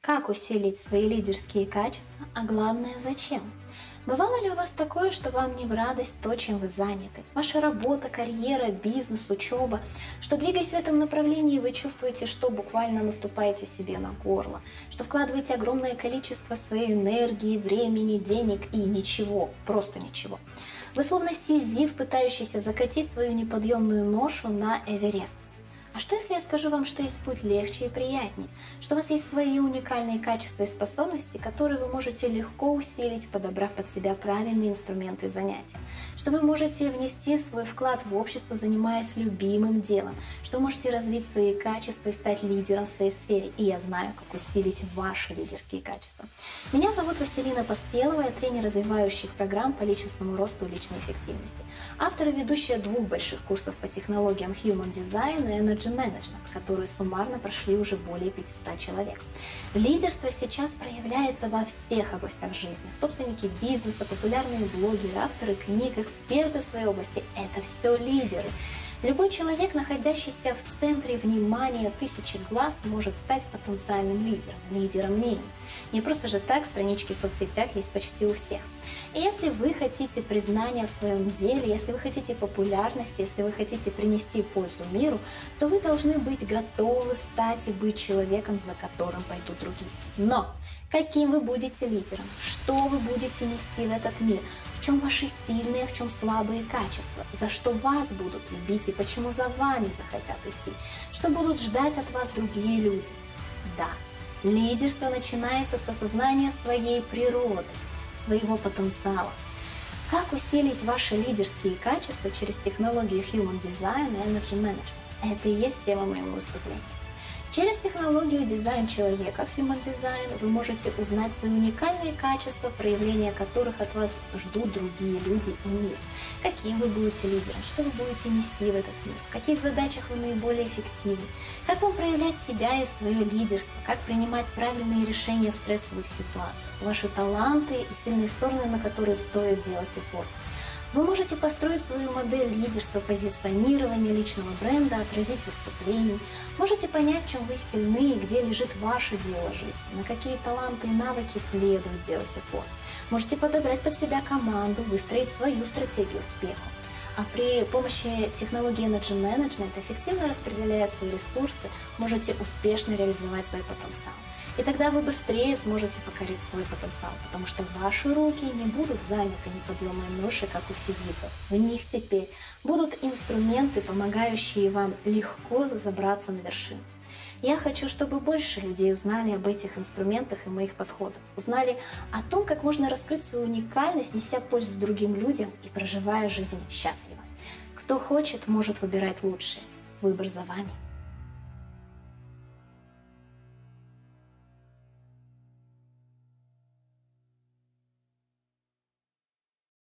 Как усилить свои лидерские качества, а главное зачем? Бывало ли у вас такое, что вам не в радость то, чем вы заняты? Ваша работа, карьера, бизнес, учеба, что двигаясь в этом направлении, вы чувствуете, что буквально наступаете себе на горло, что вкладываете огромное количество своей энергии, времени, денег и ничего, просто ничего. Вы словно сизиф, пытающийся закатить свою неподъемную ношу на Эверест. А что если я скажу вам, что есть путь легче и приятнее, что у вас есть свои уникальные качества и способности, которые вы можете легко усилить, подобрав под себя правильные инструменты и занятия, что вы можете внести свой вклад в общество, занимаясь любимым делом, что вы можете развить свои качества и стать лидером в своей сфере, и я знаю, как усилить ваши лидерские качества. Меня зовут Василина Поспелова, я тренер развивающих программ по личностному росту и личной эффективности, автор и ведущая 2 больших курсов по технологиям Human Design и Energy Management, которые суммарно прошли уже более 500 человек. Лидерство сейчас проявляется во всех областях жизни. Собственники бизнеса, популярные блогеры, авторы книг, эксперты в своей области – это все лидеры. Любой человек, находящийся в центре внимания тысячи глаз, может стать потенциальным лидером, лидером мнений. Не просто же так, странички в соцсетях есть почти у всех. И если вы хотите признания в своем деле, если вы хотите популярности, если вы хотите принести пользу миру, то вы должны быть готовы стать и быть человеком, за которым пойдут другие. Но каким вы будете лидером? Что вы будете нести в этот мир? В чем ваши сильные, в чем слабые качества? За что вас будут любить и почему за вами захотят идти? Что будут ждать от вас другие люди? Да, лидерство начинается с осознания своей природы, своего потенциала. Как усилить ваши лидерские качества через технологии Human Design и Energy Management? Это и есть тема моего выступления. Через технологию дизайн человека, Human Design, вы можете узнать свои уникальные качества, проявления которых от вас ждут другие люди и мир. Каким вы будете лидером, что вы будете нести в этот мир, в каких задачах вы наиболее эффективны, как вам проявлять себя и свое лидерство, как принимать правильные решения в стрессовых ситуациях, ваши таланты и сильные стороны, на которые стоит делать упор. Вы можете построить свою модель лидерства, позиционирования личного бренда, отразить выступлений. Можете понять, в чем вы сильны и где лежит ваше дело жизни, на какие таланты и навыки следует делать упор. Можете подобрать под себя команду, выстроить свою стратегию успеха. А при помощи технологии Energy Management, эффективно распределяя свои ресурсы, можете успешно реализовать свой потенциал. И тогда вы быстрее сможете покорить свой потенциал, потому что ваши руки не будут заняты неподъемной ношей, как у Сизифа. В них теперь будут инструменты, помогающие вам легко забраться на вершину. Я хочу, чтобы больше людей узнали об этих инструментах и моих подходах, узнали о том, как можно раскрыть свою уникальность, неся пользу другим людям и проживая жизнь счастливо. Кто хочет, может выбирать лучшее. Выбор за вами.